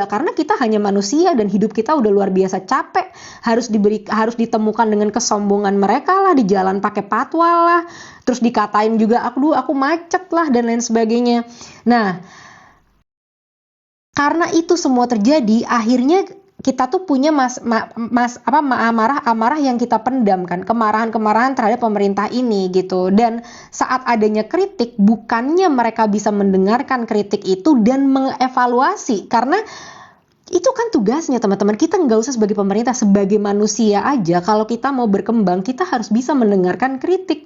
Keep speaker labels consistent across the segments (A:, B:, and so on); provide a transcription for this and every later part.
A: karena kita hanya manusia dan hidup kita udah luar biasa capek, harus ditemukan dengan kesombongan mereka lah, di jalan pakai patwal lah, terus dikatain juga aku macet lah dan lain sebagainya. Nah, karena itu semua terjadi, akhirnya kita tuh punya amarah yang kita pendam kan, kemarahan terhadap pemerintah ini gitu. Dan saat adanya kritik, bukannya mereka bisa mendengarkan kritik itu dan mengevaluasi, karena itu kan tugasnya teman-teman. Kita nggak usah sebagai pemerintah, sebagai manusia aja, kalau kita mau berkembang, kita harus bisa mendengarkan kritik.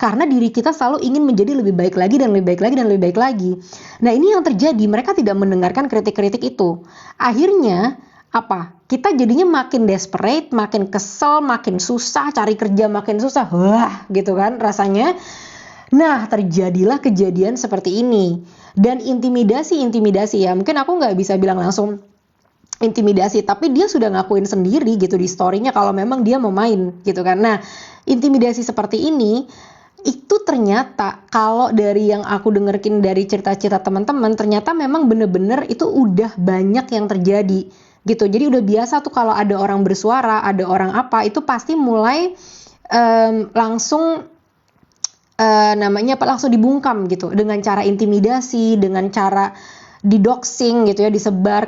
A: Karena diri kita selalu ingin menjadi lebih baik lagi dan lebih baik lagi dan lebih baik lagi. Nah, ini yang terjadi, mereka tidak mendengarkan kritik-kritik itu. Akhirnya apa? Kita jadinya makin desperate, makin kesel, makin susah, cari kerja makin susah. Wah, gitu kan rasanya. Nah, terjadilah kejadian seperti ini. Dan intimidasi ya, mungkin aku nggak bisa bilang langsung intimidasi, tapi dia sudah ngakuin sendiri gitu di story-nya kalau memang dia mau main gitu kan. Nah, intimidasi seperti ini itu ternyata kalau dari yang aku dengerin dari cerita-cerita teman-teman, ternyata memang bener-bener itu udah banyak yang terjadi gitu. Jadi udah biasa tuh kalau ada orang bersuara, ada orang apa, itu pasti mulai langsung langsung dibungkam gitu, dengan cara intimidasi, dengan cara didoxing gitu ya, disebar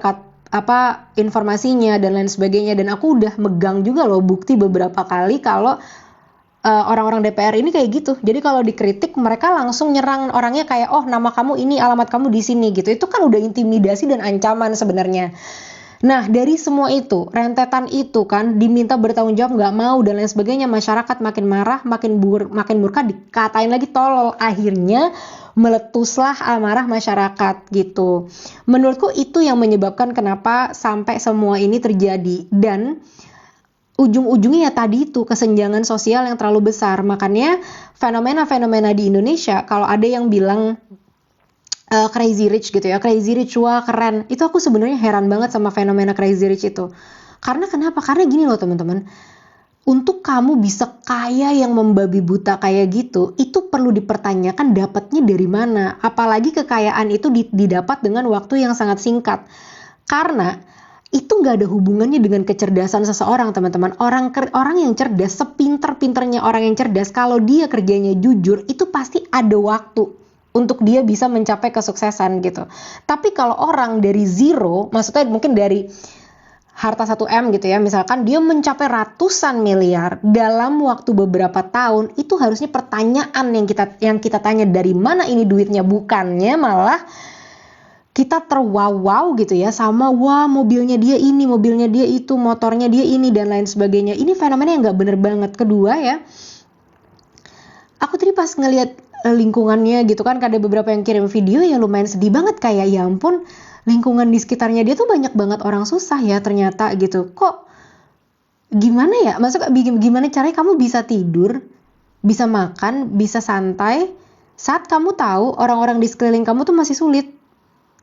A: informasinya dan lain sebagainya. Dan aku udah megang juga loh bukti beberapa kali kalau orang-orang DPR ini kayak gitu. Jadi kalau dikritik mereka langsung nyerang orangnya kayak, oh nama kamu ini, alamat kamu di sini gitu. Itu kan udah intimidasi dan ancaman sebenarnya. Nah, dari semua itu, rentetan itu kan diminta bertanggung jawab nggak mau dan lain sebagainya, masyarakat makin marah, makin murka, dikatain lagi tolol. Akhirnya meletuslah amarah masyarakat gitu. Menurutku itu yang menyebabkan kenapa sampai semua ini terjadi. Dan ujung-ujungnya ya tadi itu, kesenjangan sosial yang terlalu besar. Makanya fenomena-fenomena di Indonesia, kalau ada yang bilang crazy rich gitu ya, crazy rich, wah keren, itu aku sebenarnya heran banget sama fenomena crazy rich itu. Karena kenapa? Karena gini loh teman-teman, untuk kamu bisa kaya yang membabi buta kayak gitu, itu perlu dipertanyakan dapatnya dari mana. Apalagi kekayaan itu didapat dengan waktu yang sangat singkat. Karena itu nggak ada hubungannya dengan kecerdasan seseorang, teman-teman. Orang yang cerdas, sepinter-pinternya orang yang cerdas, kalau dia kerjanya jujur, itu pasti ada waktu untuk dia bisa mencapai kesuksesan gitu. Tapi kalau orang dari zero, maksudnya mungkin dari harta 1M gitu ya, misalkan dia mencapai ratusan miliar dalam waktu beberapa tahun, itu harusnya pertanyaan yang kita tanya, dari mana ini duitnya, bukannya malah kita terwow gitu ya sama wah mobilnya dia ini, mobilnya dia itu, motornya dia ini dan lain sebagainya. Ini fenomena yang nggak bener banget. Kedua ya, aku tadi pas ngelihat lingkungannya gitu kan, ada beberapa yang kirim video yang lumayan sedih banget, kayak ya ampun, lingkungan di sekitarnya dia tuh banyak banget orang susah ya ternyata gitu. Kok gimana ya, maksudnya gimana caranya kamu bisa tidur, bisa makan, bisa santai saat kamu tahu orang-orang di sekeliling kamu tuh masih sulit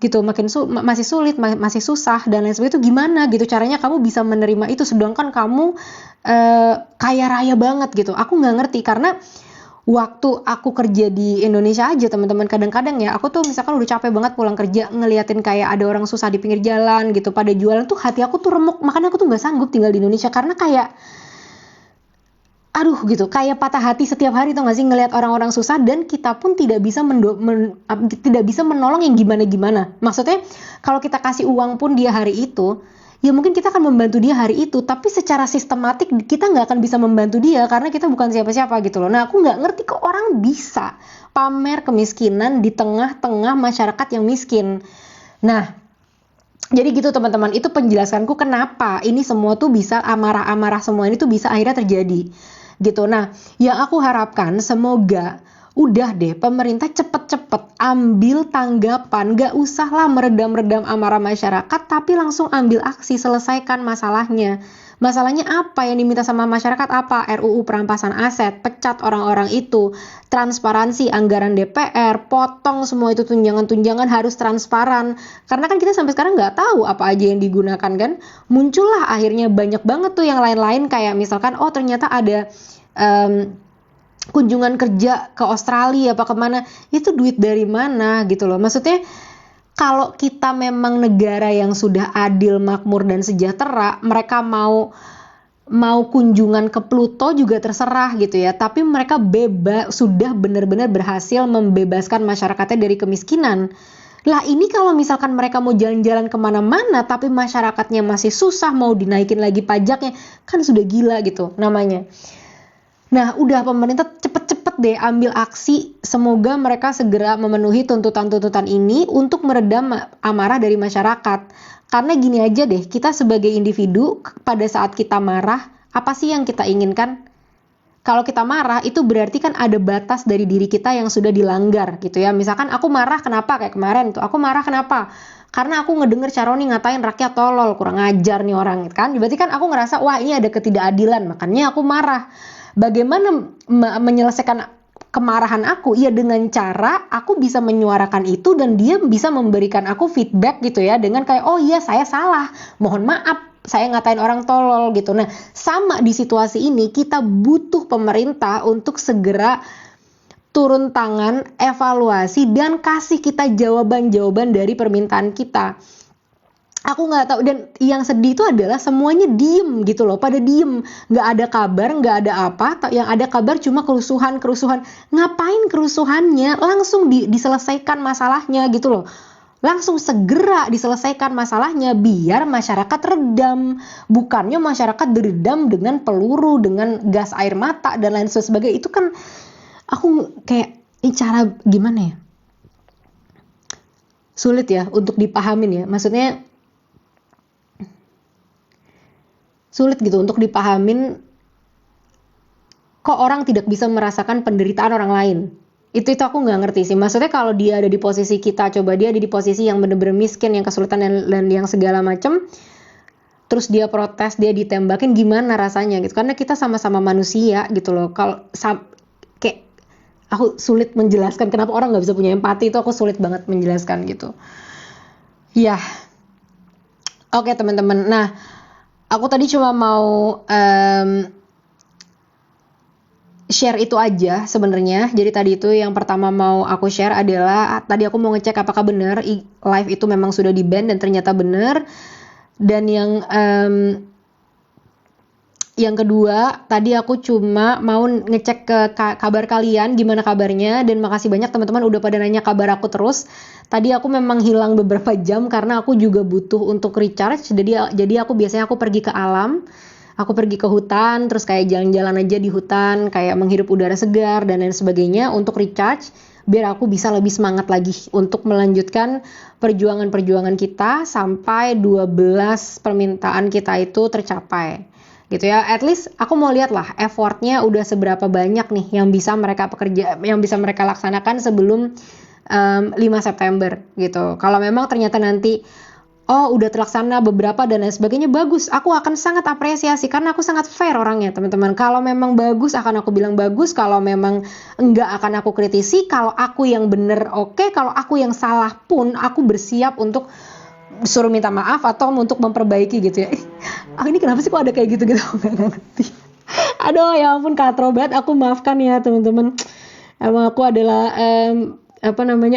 A: gitu, masih sulit, masih susah dan lain sebagainya. Itu gimana gitu caranya kamu bisa menerima itu, sedangkan kamu kaya raya banget gitu. Aku nggak ngerti, karena waktu aku kerja di Indonesia aja teman-teman, kadang-kadang ya aku tuh misalkan udah capek banget pulang kerja ngeliatin kayak ada orang susah di pinggir jalan gitu pada jualan, tuh hati aku tuh remuk. Makanya aku tuh nggak sanggup tinggal di Indonesia, karena kayak aduh gitu, kayak patah hati setiap hari tuh nggak sih ngelihat orang-orang susah, dan kita pun tidak bisa tidak bisa menolong yang gimana-gimana. Maksudnya kalau kita kasih uang pun dia hari itu, ya mungkin kita akan membantu dia hari itu, tapi secara sistematik kita nggak akan bisa membantu dia karena kita bukan siapa-siapa gitu loh. Nah, aku nggak ngerti kok orang bisa pamer kemiskinan di tengah-tengah masyarakat yang miskin. Nah, jadi gitu teman-teman, itu penjelasanku kenapa ini semua tuh bisa, amarah-amarah semua ini tuh bisa akhirnya terjadi gitu. Nah, yang aku harapkan semoga udah deh pemerintah cepet-cepet ambil tanggapan, gak usah lah meredam-redam amarah masyarakat, tapi langsung ambil aksi, selesaikan masalahnya. Masalahnya apa yang diminta sama masyarakat? Apa? RUU perampasan aset, pecat orang-orang itu, transparansi anggaran DPR, potong semua itu tunjangan-tunjangan, harus transparan. Karena kan kita sampai sekarang nggak tahu apa aja yang digunakan kan. Muncullah akhirnya banyak banget tuh yang lain-lain, kayak misalkan oh ternyata ada kunjungan kerja ke Australia apa kemana, itu duit dari mana gitu loh. Maksudnya kalau kita memang negara yang sudah adil, makmur dan sejahtera, mereka mau kunjungan ke Pluto juga terserah gitu ya. Tapi mereka sudah benar-benar berhasil membebaskan masyarakatnya dari kemiskinan. Lah ini kalau misalkan mereka mau jalan-jalan kemana-mana tapi masyarakatnya masih susah, mau dinaikin lagi pajaknya, kan sudah gila gitu namanya. Nah, udah pemerintah cepet-cepet deh ambil aksi. Semoga mereka segera memenuhi tuntutan-tuntutan ini untuk meredam amarah dari masyarakat. Karena gini aja deh, kita sebagai individu pada saat kita marah, apa sih yang kita inginkan? Kalau kita marah, itu berarti kan ada batas dari diri kita yang sudah dilanggar gitu ya. Misalkan aku marah kenapa? Kayak kemarin tuh, aku marah kenapa? Karena aku ngedenger Caroni ngatain rakyat tolol, kurang ajar nih orang kan. Berarti kan aku ngerasa, wah ini ada ketidakadilan, makanya aku marah. Bagaimana menyelesaikan kemarahan aku? Ya dengan cara aku bisa menyuarakan itu dan dia bisa memberikan aku feedback gitu ya, dengan kayak, oh iya saya salah, mohon maaf saya ngatain orang tolol gitu. Nah, sama di situasi ini kita butuh pemerintah untuk segera turun tangan, evaluasi dan kasih kita jawaban-jawaban dari permintaan kita. Aku nggak tahu, dan yang sedih itu adalah semuanya diem gitu loh, pada diem, nggak ada kabar, nggak ada apa, yang ada kabar cuma kerusuhan. Ngapain kerusuhannya? Langsung diselesaikan masalahnya gitu loh. Langsung segera diselesaikan masalahnya biar masyarakat redam, bukannya masyarakat diredam dengan peluru, dengan gas air mata dan lain sebagainya. Itu kan aku kayak, ini cara gimana ya? Sulit ya untuk dipahamin ya. Maksudnya sulit gitu untuk dipahamin, kok orang tidak bisa merasakan penderitaan orang lain. Itu aku nggak ngerti sih. Maksudnya kalau dia ada di posisi kita, coba dia ada di posisi yang bener-bener miskin, yang kesulitan dan yang segala macam, terus dia protes, dia ditembakin, gimana rasanya gitu. Karena kita sama-sama manusia gitu loh. Kalau kayak aku sulit menjelaskan kenapa orang nggak bisa punya empati, itu aku sulit banget menjelaskan gitu. Ya, oke teman-teman. Nah, aku tadi cuma mau share itu aja sebenarnya. Jadi tadi itu yang pertama mau aku share adalah, tadi aku mau ngecek apakah benar live itu memang sudah di-ban dan ternyata benar. Dan yang kedua, tadi aku cuma mau ngecek ke kabar kalian, gimana kabarnya, dan makasih banyak teman-teman udah pada nanya kabar aku terus. Tadi aku memang hilang beberapa jam karena aku juga butuh untuk recharge, jadi aku biasanya pergi ke alam, aku pergi ke hutan, terus kayak jalan-jalan aja di hutan, kayak menghirup udara segar dan lain sebagainya untuk recharge, biar aku bisa lebih semangat lagi untuk melanjutkan perjuangan-perjuangan kita sampai 12 permintaan kita itu tercapai. Gitu ya, at least aku mau lihat lah effortnya udah seberapa banyak nih yang bisa mereka laksanakan sebelum 5 September gitu. Kalau memang ternyata nanti udah terlaksana beberapa dan lain sebagainya, bagus, aku akan sangat apresiasi karena aku sangat fair orangnya teman-teman. Kalau memang bagus akan aku bilang bagus, kalau memang enggak akan aku kritisi, kalau aku yang bener oke, kalau aku yang salah pun aku bersiap untuk suruh minta maaf atau untuk memperbaiki gitu ya. Ini kenapa sih kok ada kayak gitu-gitu? Gak ngerti. Aduh ya ampun, katro banget, aku maafkan ya teman-teman. Emang aku adalah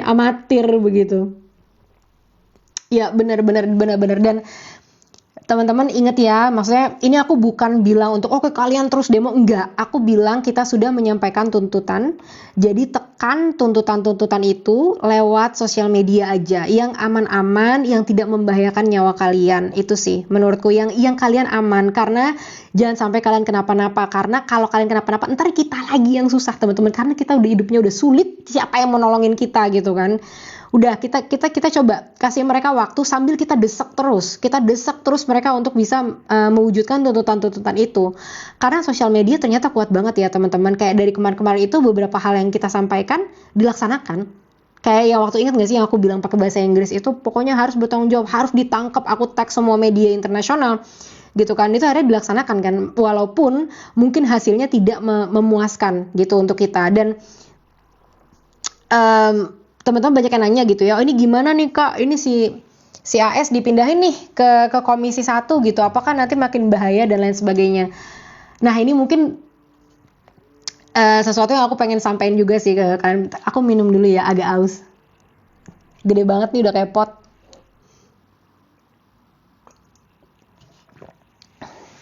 A: amatir begitu. Ya benar-benar dan teman-teman ingat ya, maksudnya ini aku bukan bilang untuk oke kalian terus demo, enggak. Aku bilang kita sudah menyampaikan tuntutan, jadi tekan tuntutan-tuntutan itu lewat sosial media aja, yang aman-aman, yang tidak membahayakan nyawa kalian. Itu sih menurutku yang kalian aman, karena jangan sampai kalian kenapa-napa, karena kalau kalian kenapa-napa ntar kita lagi yang susah teman-teman, karena kita udah hidupnya udah sulit, siapa yang mau nolongin kita gitu kan. Udah kita coba kasih mereka waktu sambil kita desak terus mereka untuk bisa mewujudkan tuntutan-tuntutan itu, karena sosial media ternyata kuat banget ya teman-teman. Kayak dari kemarin-kemarin itu beberapa hal yang kita sampaikan dilaksanakan. Kayak yang waktu ingat gak sih yang aku bilang pakai bahasa Inggris itu, pokoknya harus bertanggung jawab, harus ditangkap, aku tag semua media internasional gitu kan. Itu akhirnya dilaksanakan kan, walaupun mungkin hasilnya tidak memuaskan gitu untuk kita. Dan teman-teman banyak yang nanya gitu ya, ini gimana nih kak, ini si AS dipindahin nih ke komisi 1 gitu, apakah nanti makin bahaya dan lain sebagainya. Nah ini mungkin sesuatu yang aku pengen sampaikan juga sih ke kalian. Aku minum dulu ya, agak aus. Gede banget nih, udah kayak pot.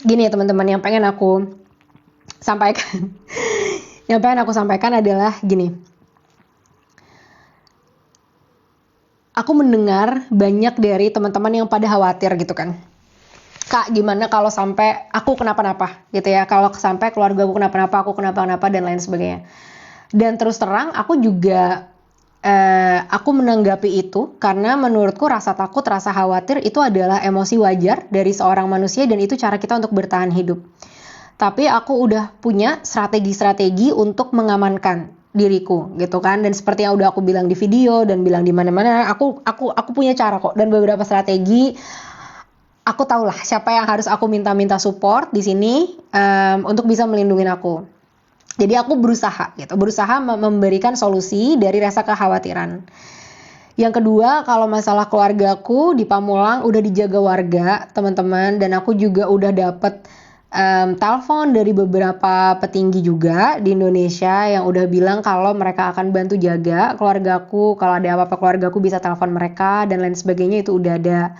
A: Gini ya teman-teman, yang pengen aku sampaikan yang pengen aku sampaikan adalah gini. Aku mendengar banyak dari teman-teman yang pada khawatir gitu kan. Kak, gimana kalau sampai aku kenapa-napa gitu ya, kalau sampai keluarga aku kenapa-napa, aku kenapa-napa dan lain sebagainya. Dan terus terang aku juga aku menanggapi itu karena menurutku rasa takut, rasa khawatir itu adalah emosi wajar dari seorang manusia dan itu cara kita untuk bertahan hidup. Tapi aku udah punya strategi-strategi untuk mengamankan diriku gitu kan, dan seperti yang udah aku bilang di video dan bilang di mana-mana, aku punya cara kok dan beberapa strategi. Aku tahulah siapa yang harus aku minta support di sini untuk bisa melindungi aku. Jadi aku berusaha memberikan solusi dari rasa kekhawatiran. Yang kedua, kalau masalah keluargaku di Pamulang udah dijaga warga, teman-teman, dan aku juga udah dapet telepon dari beberapa petinggi juga di Indonesia yang udah bilang kalau mereka akan bantu jaga keluargaku, kalau ada apa-apa keluargaku bisa telepon mereka dan lain sebagainya, itu udah ada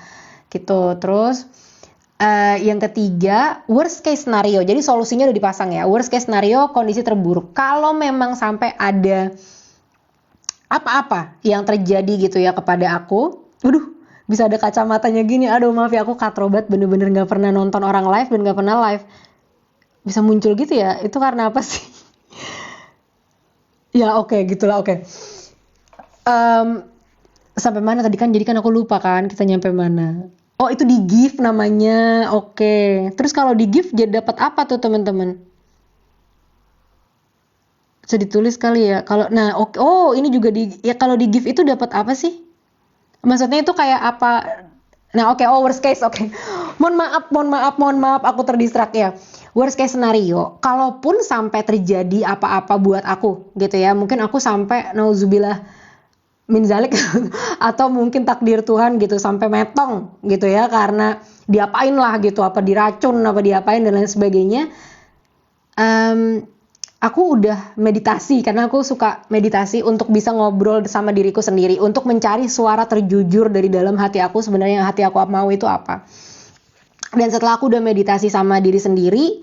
A: gitu. Terus yang ketiga, worst case scenario. Jadi solusinya udah dipasang ya. Worst case scenario, kondisi terburuk. Kalau memang sampai ada apa-apa yang terjadi gitu ya kepada aku, bisa ada kacamatanya gini. Aduh maaf ya, aku katrobat, bener-bener gak pernah nonton orang live dan gak pernah live. Bisa muncul gitu ya, itu karena apa sih? Ya oke, gitulah oke. Sampai mana tadi kan, jadi kan aku lupa kan kita nyampe mana. Oh itu di gift namanya, oke. Terus kalau di gift jadi dapat apa tuh teman-teman? Bisa ditulis kali ya. Kalau ini juga kalau di gift itu dapat apa sih? Maksudnya itu kayak apa? Nah worst case, oke. Mohon maaf, aku terdistrak ya. Worst case scenario, kalaupun sampai terjadi apa-apa buat aku gitu ya, mungkin aku sampai nauzubillah min zalik atau mungkin takdir Tuhan gitu sampai metong gitu ya, karena diapain lah gitu, apa diracun, apa diapain dan lain sebagainya. Aku udah meditasi karena aku suka meditasi untuk bisa ngobrol sama diriku sendiri, untuk mencari suara terjujur dari dalam hati aku, sebenarnya yang hati aku mau itu apa. Dan setelah aku udah meditasi sama diri sendiri,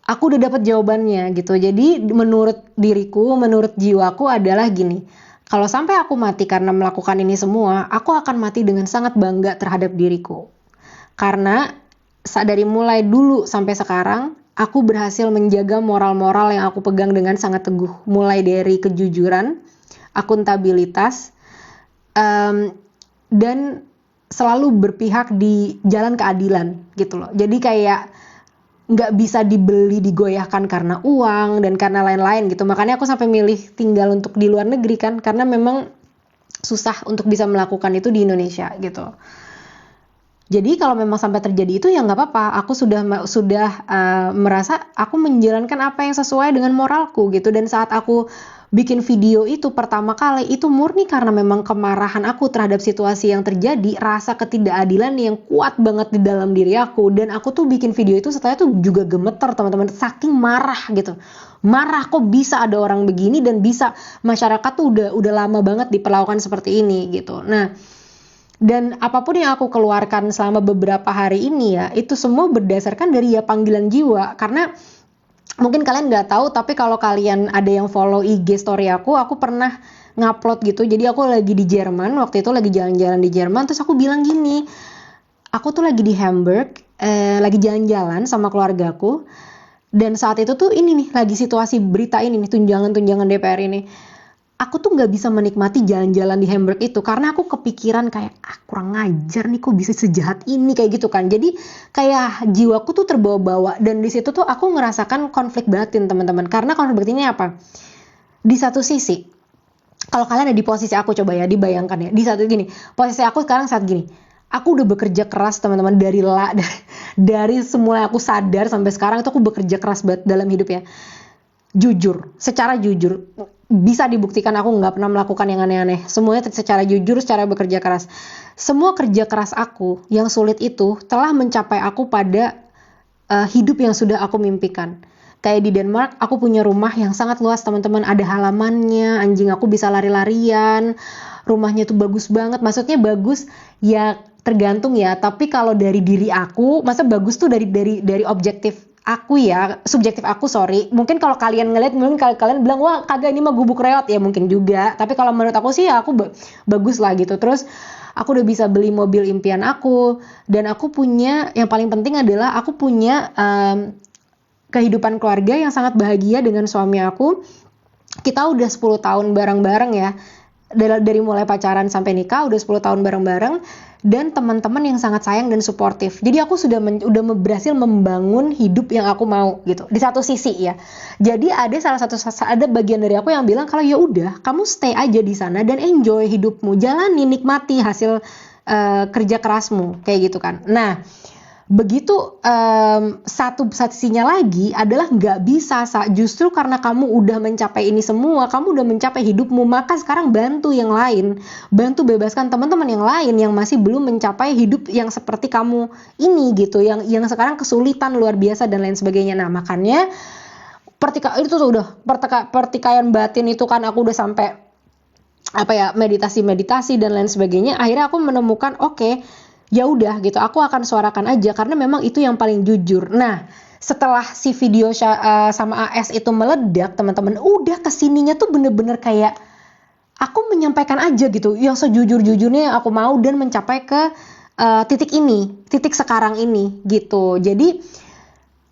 A: aku udah dapet jawabannya gitu. Jadi menurut diriku, menurut jiwaku adalah gini, kalau sampai aku mati karena melakukan ini semua, aku akan mati dengan sangat bangga terhadap diriku. Karena dari mulai dulu sampai sekarang, aku berhasil menjaga moral-moral yang aku pegang dengan sangat teguh. Mulai dari kejujuran, akuntabilitas, dan selalu berpihak di jalan keadilan gitu loh. Jadi kayak nggak bisa dibeli, digoyahkan karena uang dan karena lain-lain gitu. Makanya aku sampai milih tinggal untuk di luar negeri kan, karena memang susah untuk bisa melakukan itu di Indonesia gitu. Jadi kalau memang sampai terjadi itu ya nggak apa-apa. Aku sudah merasa aku menjalankan apa yang sesuai dengan moralku gitu. Dan saat aku bikin video itu pertama kali, itu murni karena memang kemarahan aku terhadap situasi yang terjadi, rasa ketidakadilan yang kuat banget di dalam diri aku. Dan aku tuh bikin video itu setelah itu juga gemeter teman-teman, saking marah gitu. Marah kok bisa ada orang begini dan bisa masyarakat tuh udah lama banget diperlakukan seperti ini gitu. Nah, dan apapun yang aku keluarkan selama beberapa hari ini ya, itu semua berdasarkan dari ya panggilan jiwa. Karena mungkin kalian nggak tahu, tapi kalau kalian ada yang follow IG story aku pernah ngupload gitu. Jadi aku lagi di Jerman, waktu itu lagi jalan-jalan di Jerman, terus aku bilang gini, aku tuh lagi di Hamburg, lagi jalan-jalan sama keluargaku, dan saat itu tuh ini nih, lagi situasi berita ini nih, tunjangan-tunjangan DPR ini. Aku tuh nggak bisa menikmati jalan-jalan di Hamburg itu karena aku kepikiran kayak kurang ngajar nih, kok bisa sejahat ini kayak gitu kan. Jadi kayak jiwaku tuh terbawa-bawa, dan di situ tuh aku ngerasakan konflik batin teman-teman. Karena konflik batinnya apa? Di satu sisi, kalau kalian ada di posisi aku, coba ya dibayangkan ya, di satu gini, posisi aku sekarang saat gini, aku udah bekerja keras teman-teman, dari semula aku sadar sampai sekarang itu aku bekerja keras banget dalam hidup ya. Jujur, secara jujur, bisa dibuktikan aku nggak pernah melakukan yang aneh-aneh. Semuanya secara jujur, secara bekerja keras. Semua kerja keras aku yang sulit itu telah mencapai aku pada hidup yang sudah aku mimpikan. Kayak di Denmark, aku punya rumah yang sangat luas teman-teman, ada halamannya, anjing aku bisa lari-larian, rumahnya tuh bagus banget. Maksudnya bagus ya tergantung ya, tapi kalau dari diri aku, masa bagus tuh dari objektif aku ya, subjektif aku, sorry. Mungkin kalau kalian ngeliat, mungkin kalian bilang, wah kagak ini mah gubuk reot, ya mungkin juga. Tapi kalau menurut aku sih ya aku bagus lah gitu. Terus aku udah bisa beli mobil impian aku, dan aku punya, yang paling penting adalah aku punya kehidupan keluarga yang sangat bahagia dengan suami aku. Kita udah 10 tahun bareng-bareng ya. Dari mulai pacaran sampai nikah udah 10 tahun bareng-bareng, dan teman-teman yang sangat sayang dan suportif. Jadi aku udah berhasil membangun hidup yang aku mau gitu. Di satu sisi ya. Jadi ada bagian dari aku yang bilang kalau ya udah, kamu stay aja di sana dan enjoy hidupmu, jalani, nikmati hasil kerja kerasmu kayak gitu kan. Nah, begitu satu sisinya lagi adalah nggak bisa, justru karena kamu udah mencapai ini semua, kamu udah mencapai hidupmu, maka sekarang bantu yang lain, bantu bebaskan teman-teman yang lain yang masih belum mencapai hidup yang seperti kamu ini gitu, yang sekarang kesulitan luar biasa dan lain sebagainya. Nah makanya itu tuh udah pertikaian batin itu kan, aku udah sampai meditasi dan lain sebagainya. Akhirnya aku menemukan oke, ya udah gitu, aku akan suarakan aja karena memang itu yang paling jujur. Nah, setelah si video sama AS itu meledak, teman-teman, udah kesininya tuh bener-bener kayak aku menyampaikan aja gitu, yang sejujur-jujurnya yang aku mau dan mencapai ke titik sekarang ini gitu. Jadi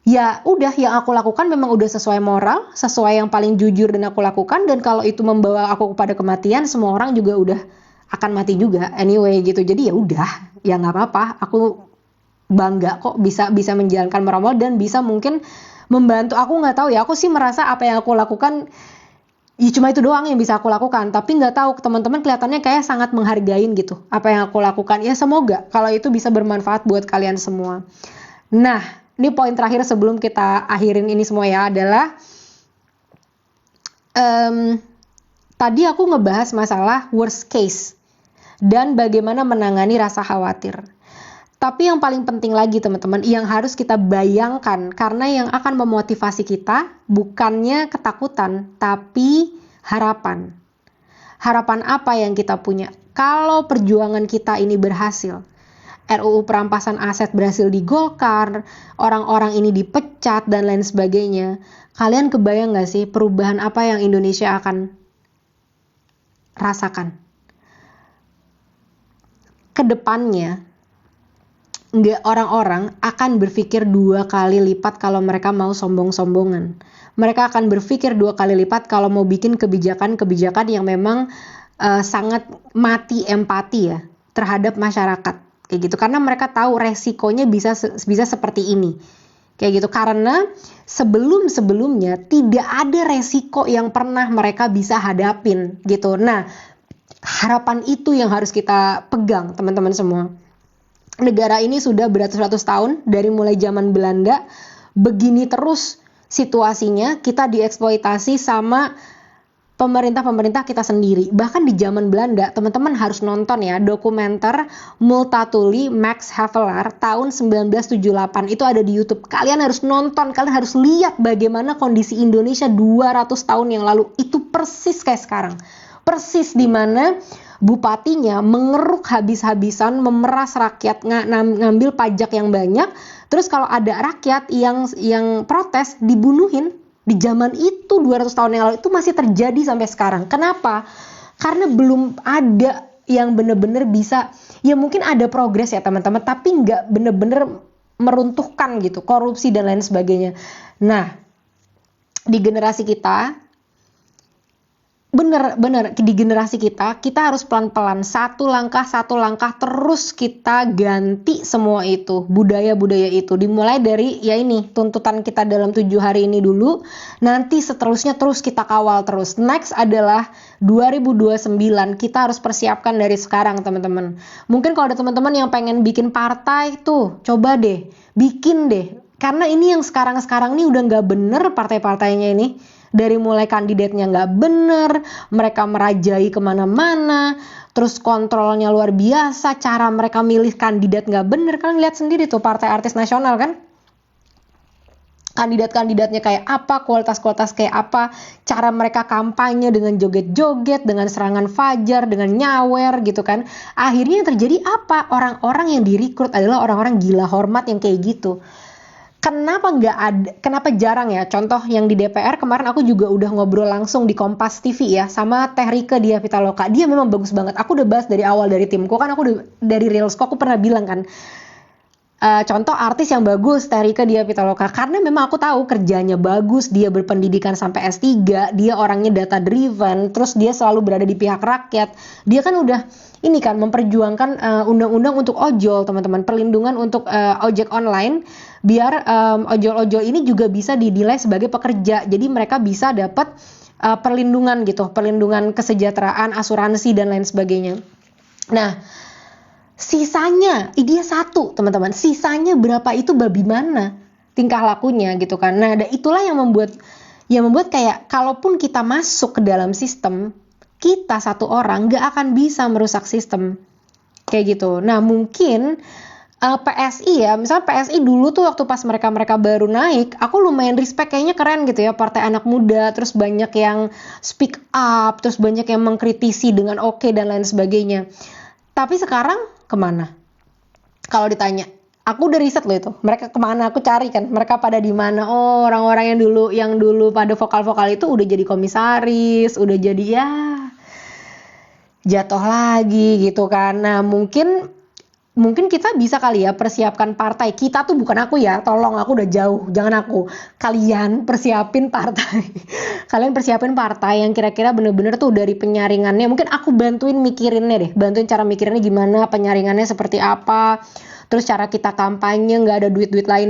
A: ya udah, yang aku lakukan memang udah sesuai moral, sesuai yang paling jujur dan aku lakukan, dan kalau itu membawa aku kepada kematian, semua orang juga udah akan mati juga anyway gitu. Jadi ya udah, ya nggak apa-apa, aku bangga kok bisa menjalankan moral dan bisa mungkin membantu. Aku nggak tahu ya, aku sih merasa apa yang aku lakukan ya cuma itu doang yang bisa aku lakukan, tapi nggak tahu teman-teman kelihatannya kayak sangat menghargain gitu apa yang aku lakukan. Ya semoga kalau itu bisa bermanfaat buat kalian semua. Nah, ini poin terakhir sebelum kita akhirin ini semua ya, adalah tadi aku ngebahas masalah worst case dan bagaimana menangani rasa khawatir. Tapi yang paling penting lagi teman-teman, yang harus kita bayangkan, karena yang akan memotivasi kita bukannya ketakutan, tapi harapan. Harapan apa yang kita punya? Kalau perjuangan kita ini berhasil, RUU perampasan aset berhasil digolkan, orang-orang ini dipecat dan lain sebagainya, kalian kebayang gak sih perubahan apa yang Indonesia akan rasakan? Kedepannya, orang-orang akan berpikir 2 kali lipat kalau mereka mau sombong-sombongan. Mereka akan berpikir 2 kali lipat kalau mau bikin kebijakan-kebijakan yang memang sangat mati empati ya terhadap masyarakat kayak gitu, karena mereka tahu resikonya bisa seperti ini kayak gitu, karena sebelumnya tidak ada resiko yang pernah mereka bisa hadapin gitu. Nah, harapan itu yang harus kita pegang teman-teman semua. Negara ini sudah beratus-ratus tahun, dari mulai zaman Belanda, begini terus situasinya, kita dieksploitasi sama pemerintah kita sendiri. Bahkan di zaman Belanda, teman-teman harus nonton ya dokumenter Multatuli Max Havelaar tahun 1978, itu ada di YouTube. Kalian harus nonton, kalian harus lihat bagaimana kondisi Indonesia 200 tahun yang lalu. Itu persis kayak sekarang. Persis di mana bupatinya mengeruk habis-habisan, memeras rakyat, ngambil pajak yang banyak. Terus kalau ada rakyat yang protes, dibunuhin. Di zaman itu 200 tahun yang lalu itu masih terjadi sampai sekarang. Kenapa? Karena belum ada yang benar-benar bisa, ya mungkin ada progres ya teman-teman, tapi nggak benar-benar meruntuhkan gitu, korupsi dan lain sebagainya. Nah, di generasi kita, bener di generasi kita harus pelan-pelan, satu langkah terus kita ganti semua itu, budaya-budaya itu. Dimulai dari ya ini, tuntutan kita dalam 7 hari ini dulu, nanti seterusnya terus kita kawal terus. Next adalah 2029, kita harus persiapkan dari sekarang teman-teman. Mungkin kalau ada teman-teman yang pengen bikin partai tuh, coba deh, bikin deh. Karena ini yang sekarang ini udah nggak bener partai-partainya ini. Dari mulai kandidatnya nggak bener, mereka merajai kemana-mana, terus kontrolnya luar biasa, cara mereka milih kandidat nggak bener. Kalian lihat sendiri tuh partai artis nasional kan, kandidat-kandidatnya kayak apa, kualitas-kualitas kayak apa, cara mereka kampanye dengan joget-joget, dengan serangan fajar, dengan nyawer gitu kan. Akhirnya yang terjadi apa? Orang-orang yang direkrut adalah orang-orang gila hormat yang kayak gitu. Kenapa jarang ya? Contoh yang di DPR kemarin aku juga udah ngobrol langsung di Kompas TV ya sama Teh Rike Diah Pitaloka. Dia memang bagus banget. Aku udah bahas dari awal dari timku kan, aku udah dari Reelsku aku pernah bilang kan. Contoh artis yang bagus, Teh Rike Diah Pitaloka, karena memang aku tahu kerjanya bagus, dia berpendidikan sampai S3, dia orangnya data driven, terus dia selalu berada di pihak rakyat. Dia kan udah ini kan memperjuangkan undang-undang untuk ojol, teman-teman, perlindungan untuk ojek online, biar ojol-ojol ini juga bisa dinilai sebagai pekerja. Jadi mereka bisa dapat perlindungan gitu, perlindungan kesejahteraan, asuransi dan lain sebagainya. Nah, sisanya, dia satu teman-teman, sisanya berapa itu babi mana tingkah lakunya gitu kan. Nah, itulah yang membuat kayak kalaupun kita masuk ke dalam sistem, kita satu orang gak akan bisa merusak sistem kayak gitu. Nah, mungkin PSI ya, misalnya PSI dulu tuh waktu pas mereka baru naik, aku lumayan respect, kayaknya keren gitu ya, partai anak muda, terus banyak yang speak up, terus banyak yang mengkritisi dengan oke dan lain sebagainya. Tapi sekarang kemana? Kalau ditanya, aku udah riset loh itu. Mereka kemana? Aku cari kan. Mereka pada di mana? Oh, orang-orang yang dulu pada vokal-vokal itu udah jadi komisaris, udah jadi ya jatuh lagi gitu kan. Nah, mungkin kita bisa kali ya persiapkan partai. Kita tuh bukan aku ya, tolong, aku udah jauh, jangan aku. Kalian persiapin partai. Kalian persiapin partai yang kira-kira bener-bener tuh dari penyaringannya. Mungkin aku bantuin mikirinnya deh, bantuin cara mikirinnya gimana, penyaringannya seperti apa. Terus cara kita kampanye, nggak ada duit-duit lain